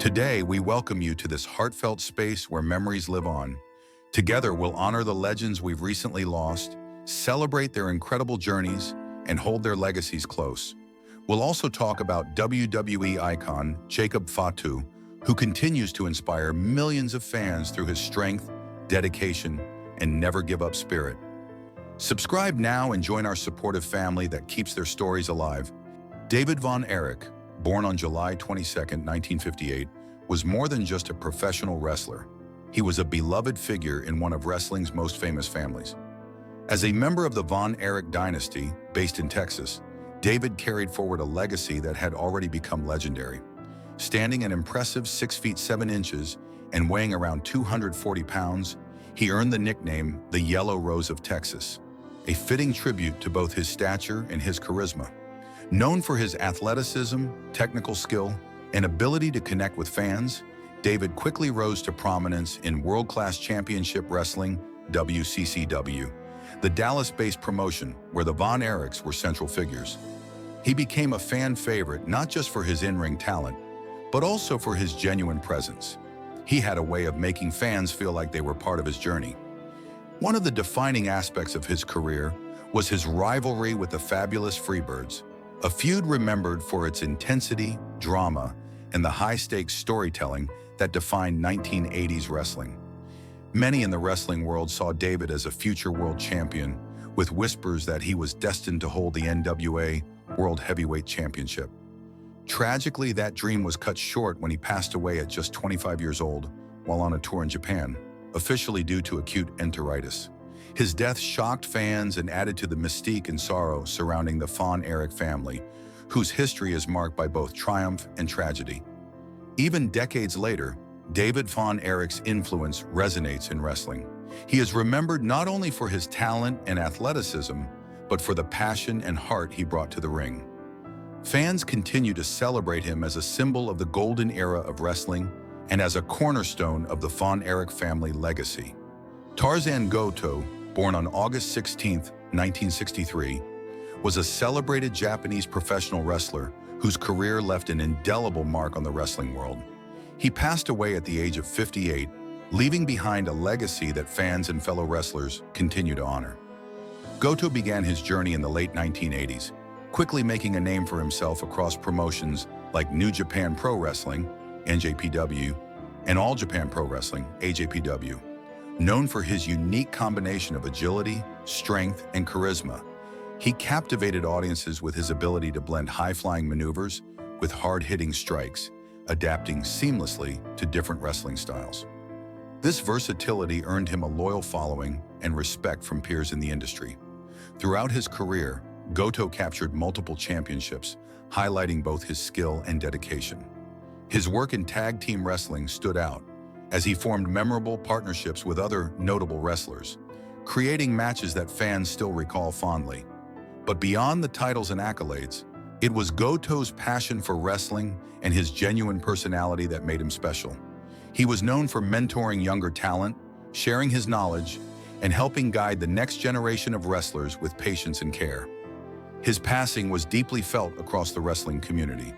Today, we welcome you to this heartfelt space where memories live on. Together, we'll honor the legends we've recently lost, celebrate their incredible journeys, and hold their legacies close. We'll also talk about WWE icon Jacob Fatu, who continues to inspire millions of fans through his strength, dedication, and never-give-up spirit. Subscribe now and join our supportive family that keeps their stories alive. David von Erich, born on July 22, 1958, was more than just a professional wrestler. He was a beloved figure in one of wrestling's most famous families. As a member of the Von Erich dynasty, based in Texas, David carried forward a legacy that had already become legendary. Standing an impressive 6 feet 7 inches and weighing around 240 pounds, he earned the nickname the Yellow Rose of Texas, a fitting tribute to both his stature and his charisma. Known for his athleticism, technical skill, and ability to connect with fans, David quickly rose to prominence in World-Class Championship Wrestling, WCCW, the Dallas-based promotion where the Von Erichs were central figures. He became a fan favorite not just for his in-ring talent, but also for his genuine presence. He had a way of making fans feel like they were part of his journey. One of the defining aspects of his career was his rivalry with the fabulous Freebirds, a feud remembered for its intensity, drama, and the high-stakes storytelling that defined 1980s wrestling. Many in the wrestling world saw David as a future world champion, with whispers that he was destined to hold the NWA World Heavyweight Championship. Tragically, that dream was cut short when he passed away at just 25 years old while on a tour in Japan, officially due to acute enteritis. His death shocked fans and added to the mystique and sorrow surrounding the Von Erich family, whose history is marked by both triumph and tragedy. Even decades later, David Von Erich's influence resonates in wrestling. He is remembered not only for his talent and athleticism, but for the passion and heart he brought to the ring. Fans continue to celebrate him as a symbol of the golden era of wrestling and as a cornerstone of the Von Erich family legacy. Tarzan Goto, born on August 16, 1963, was a celebrated Japanese professional wrestler whose career left an indelible mark on the wrestling world. He passed away at the age of 58, leaving behind a legacy that fans and fellow wrestlers continue to honor. Goto began his journey in the late 1980s, quickly making a name for himself across promotions like New Japan Pro Wrestling, NJPW, and All Japan Pro Wrestling, AJPW. Known for his unique combination of agility, strength, and charisma, he captivated audiences with his ability to blend high-flying maneuvers with hard-hitting strikes, adapting seamlessly to different wrestling styles. This versatility earned him a loyal following and respect from peers in the industry. Throughout his career, Goto captured multiple championships, highlighting both his skill and dedication. His work in tag team wrestling stood out, as he formed memorable partnerships with other notable wrestlers, creating matches that fans still recall fondly. But beyond the titles and accolades, it was Goto's passion for wrestling and his genuine personality that made him special. He was known for mentoring younger talent, sharing his knowledge, and helping guide the next generation of wrestlers with patience and care. His passing was deeply felt across the wrestling community.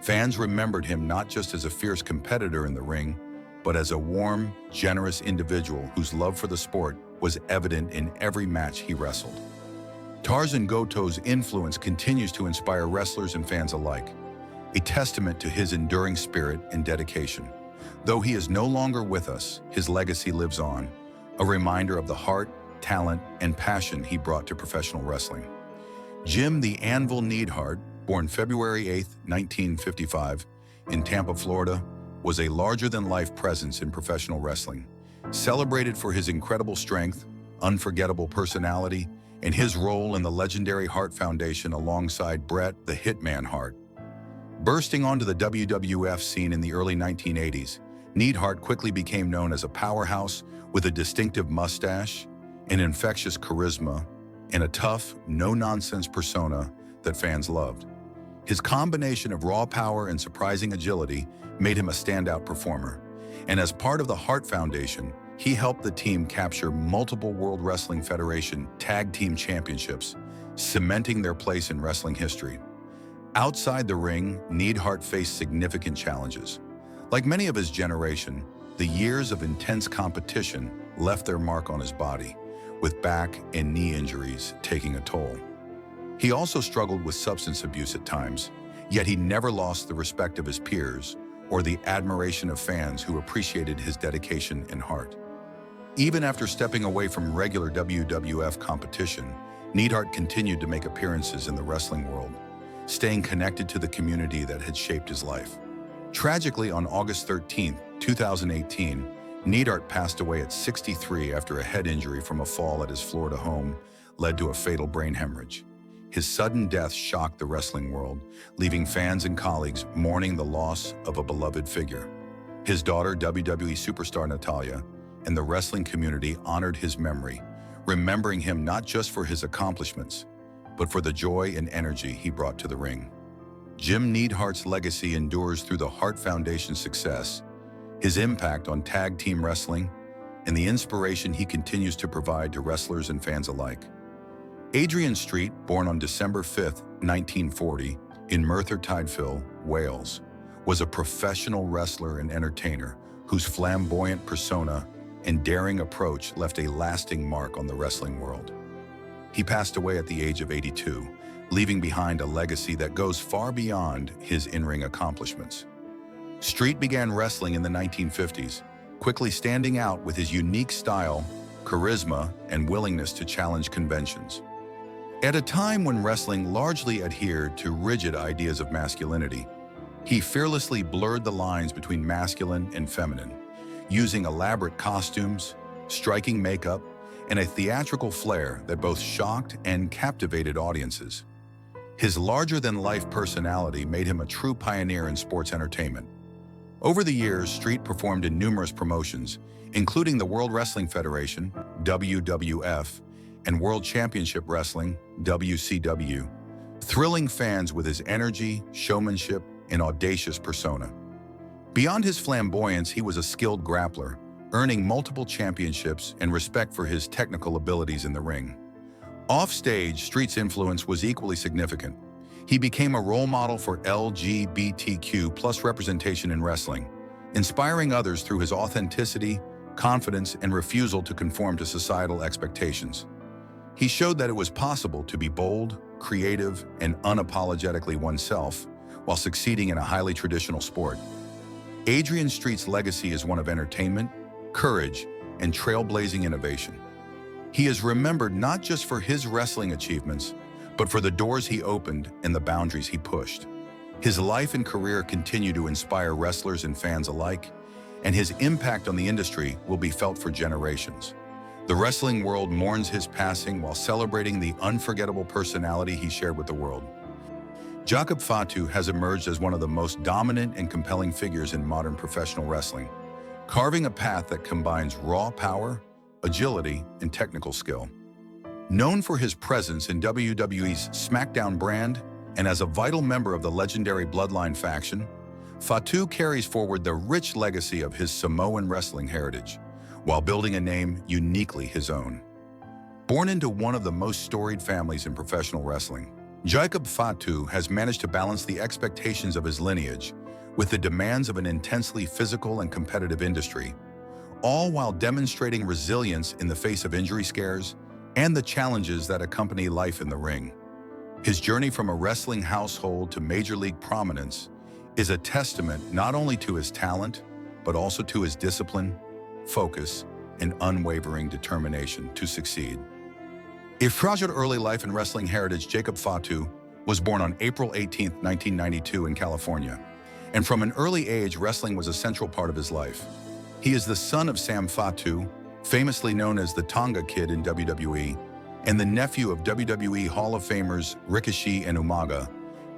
Fans remembered him not just as a fierce competitor in the ring, but as a warm, generous individual whose love for the sport was evident in every match he wrestled. Tarzan Goto's influence continues to inspire wrestlers and fans alike, a testament to his enduring spirit and dedication. Though he is no longer with us, his legacy lives on, a reminder of the heart, talent, and passion he brought to professional wrestling. Jim the Anvil Neidhart, born February 8, 1955, in Tampa, Florida, was a larger-than-life presence in professional wrestling, celebrated for his incredible strength, unforgettable personality, and his role in the legendary Hart Foundation alongside Bret the Hitman Hart. Bursting onto the WWF scene in the early 1980s, Neidhart quickly became known as a powerhouse with a distinctive mustache, an infectious charisma, and a tough, no-nonsense persona that fans loved. His combination of raw power and surprising agility made him a standout performer, and as part of the Hart Foundation, he helped the team capture multiple World Wrestling Federation Tag Team Championships, cementing their place in wrestling history. Outside the ring, Neidhart faced significant challenges, Like many of his generation, the years of intense competition left their mark on his body, with back and knee injuries taking a toll. He also struggled with substance abuse at times, yet he never lost the respect of his peers or the admiration of fans who appreciated his dedication and heart. Even after stepping away from regular WWF competition, Neidhart continued to make appearances in the wrestling world, staying connected to the community that had shaped his life. Tragically, on August 13, 2018, Neidhart passed away at 63 after a head injury from a fall at his Florida home led to a fatal brain hemorrhage. His sudden death shocked the wrestling world, leaving fans and colleagues mourning the loss of a beloved figure. His daughter, WWE superstar Natalya, and the wrestling community honored his memory, remembering him not just for his accomplishments, but for the joy and energy he brought to the ring. Jim Neidhart's legacy endures through the Hart Foundation's success, his impact on tag team wrestling, and the inspiration he continues to provide to wrestlers and fans alike. Adrian Street, born on December 5, 1940, in Merthyr Tydfil, Wales, was a professional wrestler and entertainer whose flamboyant persona and daring approach left a lasting mark on the wrestling world. He passed away at the age of 82, leaving behind a legacy that goes far beyond his in-ring accomplishments. Street began wrestling in the 1950s, quickly standing out with his unique style, charisma, and willingness to challenge conventions. At a time when wrestling largely adhered to rigid ideas of masculinity, he fearlessly blurred the lines between masculine and feminine, using elaborate costumes, striking makeup, and a theatrical flair that both shocked and captivated audiences. His larger-than-life personality made him a true pioneer in sports entertainment. Over the years, Street performed in numerous promotions, including the World Wrestling Federation, WWF, and World Championship Wrestling, WCW, thrilling fans with his energy, showmanship, and audacious persona. Beyond his flamboyance, he was a skilled grappler, earning multiple championships and respect for his technical abilities in the ring. Off-stage, Street's influence was equally significant. He became a role model for LGBTQ+ representation in wrestling, inspiring others through his authenticity, confidence, and refusal to conform to societal expectations. He showed that it was possible to be bold, creative, and unapologetically oneself while succeeding in a highly traditional sport. Adrian Street's legacy is one of entertainment, courage, and trailblazing innovation. He is remembered not just for his wrestling achievements, but for the doors he opened and the boundaries he pushed. His life and career continue to inspire wrestlers and fans alike, and his impact on the industry will be felt for generations. The wrestling world mourns his passing while celebrating the unforgettable personality he shared with the world. Jakob Fatu has emerged as one of the most dominant and compelling figures in modern professional wrestling, carving a path that combines raw power, agility, and technical skill. Known for his presence in WWE's SmackDown brand and as a vital member of the legendary Bloodline faction, Fatu carries forward the rich legacy of his Samoan wrestling heritage, while building a name uniquely his own. Born into one of the most storied families in professional wrestling, Jakob Fatu has managed to balance the expectations of his lineage with the demands of an intensely physical and competitive industry, all while demonstrating resilience in the face of injury scares and the challenges that accompany life in the ring. His journey from a wrestling household to major league prominence is a testament not only to his talent, but also to his discipline, focus, and unwavering determination to succeed. A fragile early life and wrestling heritage, Jakob Fatu was born on April 18, 1992 in California, and from an early age, wrestling was a central part of his life. He is the son of Sam Fatu, famously known as the Tonga Kid in WWE, and the nephew of WWE Hall of Famers Ricochet and Umaga,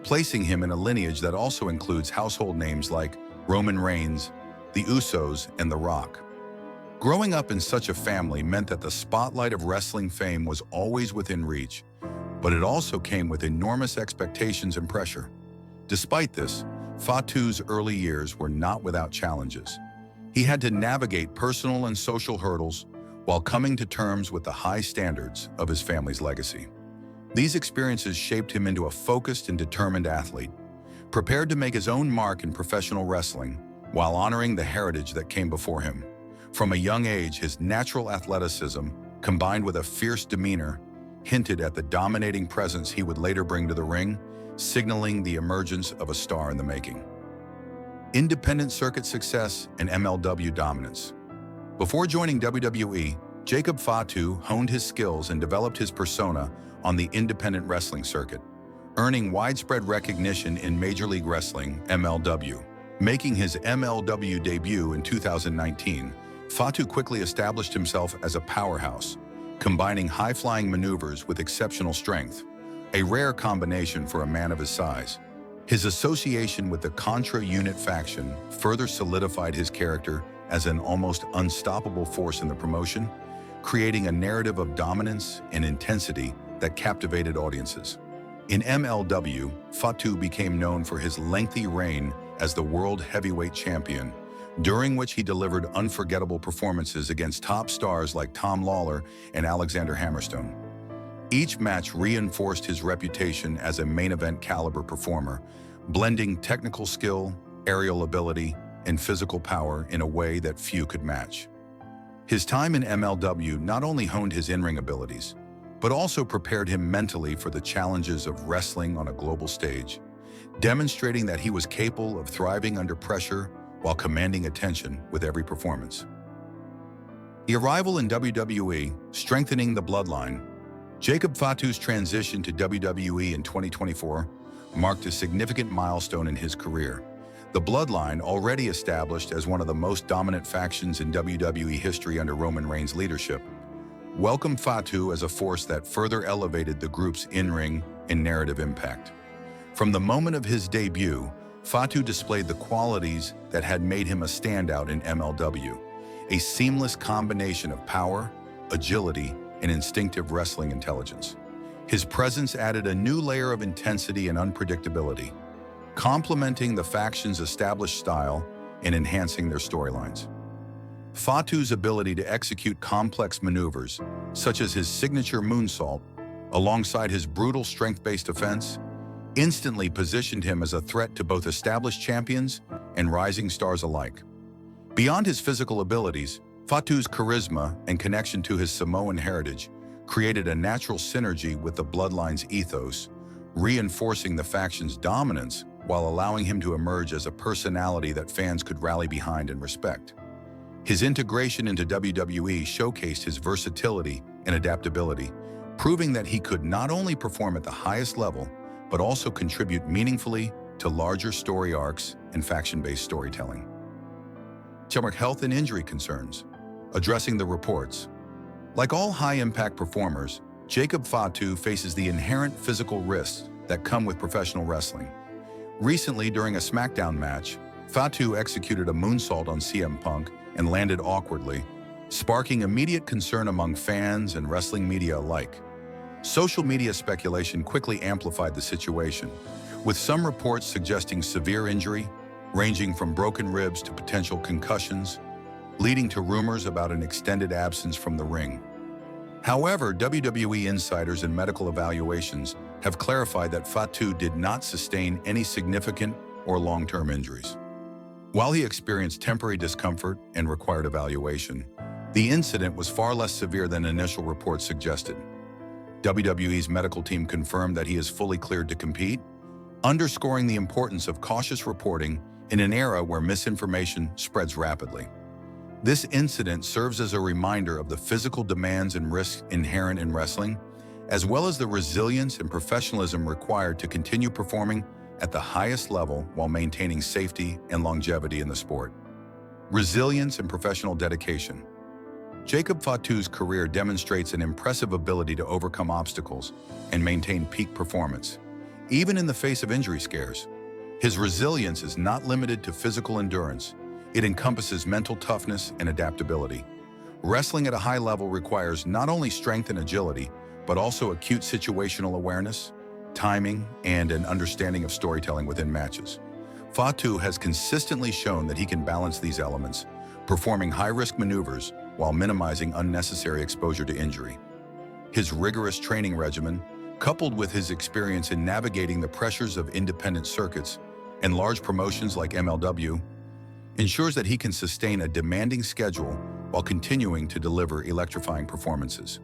placing him in a lineage that also includes household names like Roman Reigns, the Usos, and The Rock. Growing up in such a family meant that the spotlight of wrestling fame was always within reach, but it also came with enormous expectations and pressure. Despite this, Fatu's early years were not without challenges. He had to navigate personal and social hurdles while coming to terms with the high standards of his family's legacy. These experiences shaped him into a focused and determined athlete, prepared to make his own mark in professional wrestling while honoring the heritage that came before him. From a young age, his natural athleticism, combined with a fierce demeanor, hinted at the dominating presence he would later bring to the ring, signaling the emergence of a star in the making. Independent circuit success and MLW dominance. Before joining WWE, Jacob Fatu honed his skills and developed his persona on the independent wrestling circuit, earning widespread recognition in Major League Wrestling, MLW. Making his MLW debut in 2019, Fatu quickly established himself as a powerhouse, combining high-flying maneuvers with exceptional strength, a rare combination for a man of his size. His association with the Contra Unit faction further solidified his character as an almost unstoppable force in the promotion, creating a narrative of dominance and intensity that captivated audiences. In MLW, Fatu became known for his lengthy reign as the World Heavyweight Champion, during which he delivered unforgettable performances against top stars like Tom Lawler and Alexander Hammerstone. Each match reinforced his reputation as a main event caliber performer, blending technical skill, aerial ability, and physical power in a way that few could match. His time in MLW not only honed his in-ring abilities, but also prepared him mentally for the challenges of wrestling on a global stage, demonstrating that he was capable of thriving under pressure while commanding attention with every performance. The arrival in WWE, strengthening the bloodline. Jacob Fatu's transition to WWE in 2024 marked a significant milestone in his career. The Bloodline, already established as one of the most dominant factions in WWE history under Roman Reigns' leadership, welcomed Fatu as a force that further elevated the group's in-ring and narrative impact. From the moment of his debut, Fatu displayed the qualities that had made him a standout in MLW, a seamless combination of power, agility, and instinctive wrestling intelligence. His presence added a new layer of intensity and unpredictability, complementing the faction's established style and enhancing their storylines. Fatu's ability to execute complex maneuvers, such as his signature moonsault, alongside his brutal strength-based offense, instantly positioned him as a threat to both established champions and rising stars alike. Beyond his physical abilities, Fatu's charisma and connection to his Samoan heritage created a natural synergy with the Bloodline's ethos, reinforcing the faction's dominance while allowing him to emerge as a personality that fans could rally behind and respect. His integration into WWE showcased his versatility and adaptability, proving that he could not only perform at the highest level, but also contribute meaningfully to larger story arcs and faction-based storytelling. Health and injury concerns. Addressing the reports. Like all high-impact performers, Jacob Fatu faces the inherent physical risks that come with professional wrestling. Recently, during a SmackDown match, Fatu executed a moonsault on CM Punk and landed awkwardly, sparking immediate concern among fans and wrestling media alike. Social media speculation quickly amplified the situation, with some reports suggesting severe injury, ranging from broken ribs to potential concussions, leading to rumors about an extended absence from the ring. However, WWE insiders and medical evaluations have clarified that Fatu did not sustain any significant or long-term injuries. While he experienced temporary discomfort and required evaluation, the incident was far less severe than initial reports suggested. WWE's medical team confirmed that he is fully cleared to compete, underscoring the importance of cautious reporting in an era where misinformation spreads rapidly. This incident serves as a reminder of the physical demands and risks inherent in wrestling, as well as the resilience and professionalism required to continue performing at the highest level while maintaining safety and longevity in the sport. Resilience and professional dedication. Jacob Fatu's career demonstrates an impressive ability to overcome obstacles and maintain peak performance, even in the face of injury scares. His resilience is not limited to physical endurance. It encompasses mental toughness and adaptability. Wrestling at a high level requires not only strength and agility, but also acute situational awareness, timing, and an understanding of storytelling within matches. Fatu has consistently shown that he can balance these elements, performing high-risk maneuvers while minimizing unnecessary exposure to injury. His rigorous training regimen, coupled with his experience in navigating the pressures of independent circuits and large promotions like MLW, ensures that he can sustain a demanding schedule while continuing to deliver electrifying performances.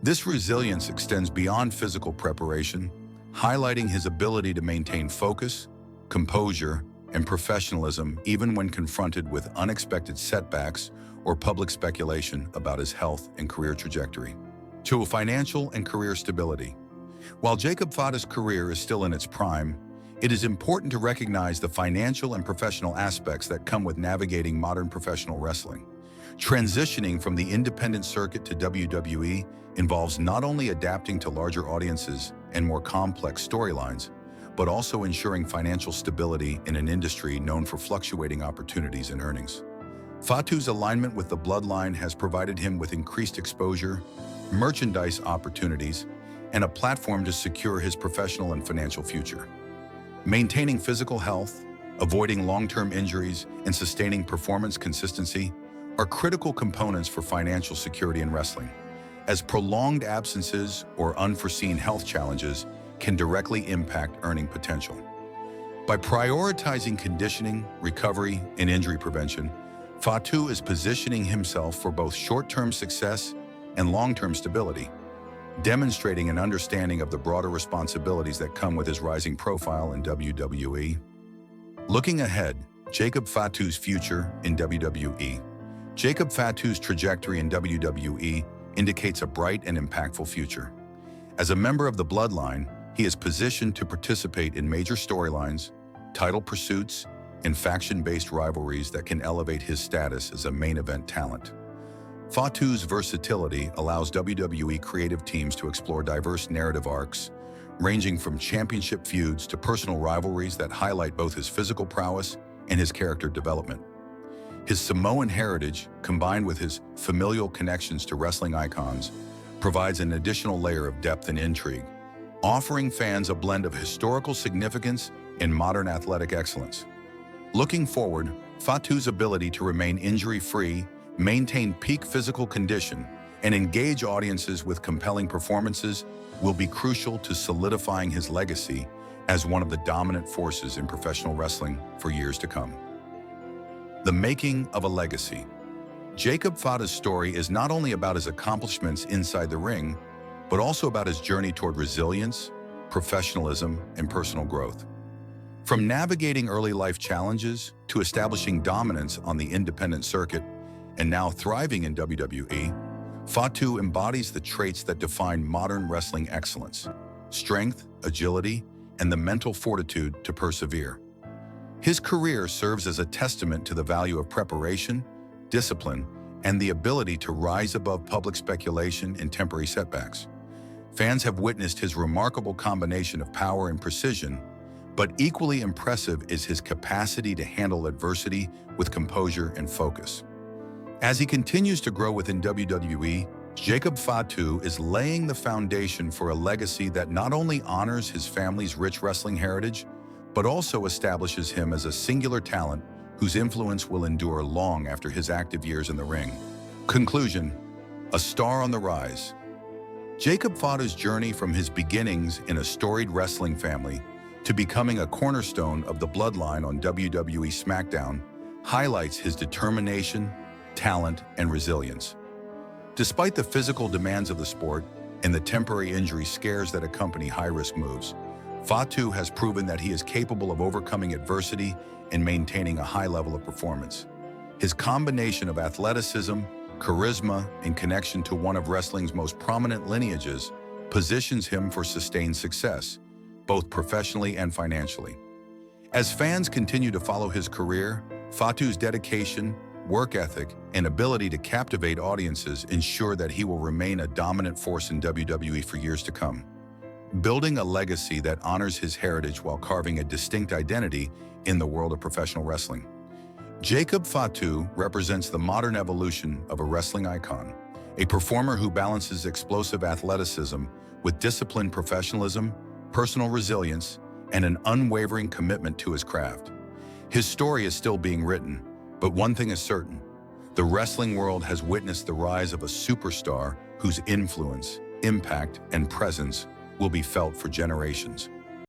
This resilience extends beyond physical preparation, highlighting his ability to maintain focus, composure, and professionalism even when confronted with unexpected setbacks or public speculation about his health and career trajectory. To financial and career stability. While Jacob Fata's career is still in its prime, it is important to recognize the financial and professional aspects that come with navigating modern professional wrestling. Transitioning from the independent circuit to WWE involves not only adapting to larger audiences and more complex storylines, but also ensuring financial stability in an industry known for fluctuating opportunities and earnings. Fatu's alignment with the bloodline has provided him with increased exposure, merchandise opportunities, and a platform to secure his professional and financial future. Maintaining physical health, avoiding long-term injuries, and sustaining performance consistency are critical components for financial security in wrestling, as prolonged absences or unforeseen health challenges can directly impact earning potential. By prioritizing conditioning, recovery, and injury prevention, Fatu is positioning himself for both short-term success and long-term stability, demonstrating an understanding of the broader responsibilities that come with his rising profile in WWE. Looking ahead, Jacob Fatu's future in WWE. Jacob Fatu's trajectory in WWE indicates a bright and impactful future. As a member of the bloodline, he is positioned to participate in major storylines, title pursuits, and faction-based rivalries that can elevate his status as a main event talent. Fatu's versatility allows WWE creative teams to explore diverse narrative arcs, ranging from championship feuds to personal rivalries that highlight both his physical prowess and his character development. His Samoan heritage, combined with his familial connections to wrestling icons, provides an additional layer of depth and intrigue, offering fans a blend of historical significance and modern athletic excellence. Looking forward, Fatu's ability to remain injury-free, maintain peak physical condition, and engage audiences with compelling performances will be crucial to solidifying his legacy as one of the dominant forces in professional wrestling for years to come. The making of a legacy. Jacob Fata's story is not only about his accomplishments inside the ring, but also about his journey toward resilience, professionalism, and personal growth. From navigating early life challenges to establishing dominance on the independent circuit, and now thriving in WWE, Fatu embodies the traits that define modern wrestling excellence: strength, agility, and the mental fortitude to persevere. His career serves as a testament to the value of preparation, discipline, and the ability to rise above public speculation and temporary setbacks. Fans have witnessed his remarkable combination of power and precision, but equally impressive is his capacity to handle adversity with composure and focus. As he continues to grow within WWE, Jacob Fatu is laying the foundation for a legacy that not only honors his family's rich wrestling heritage, but also establishes him as a singular talent whose influence will endure long after his active years in the ring. Conclusion: a star on the rise. Jacob Fata's journey from his beginnings in a storied wrestling family to becoming a cornerstone of the bloodline on WWE SmackDown highlights his determination, talent, and resilience. Despite the physical demands of the sport and the temporary injury scares that accompany high-risk moves, Fatu has proven that he is capable of overcoming adversity and maintaining a high level of performance. His combination of athleticism, charisma, and connection to one of wrestling's most prominent lineages positions him for sustained success, both professionally and financially. As fans continue to follow his career, Fatu's dedication, work ethic, and ability to captivate audiences ensure that he will remain a dominant force in WWE for years to come, building a legacy that honors his heritage while carving a distinct identity in the world of professional wrestling. Jacob Fatu represents the modern evolution of a wrestling icon, a performer who balances explosive athleticism with disciplined professionalism, personal resilience, and an unwavering commitment to his craft. His story is still being written, but one thing is certain: the wrestling world has witnessed the rise of a superstar whose influence, impact, and presence will be felt for generations.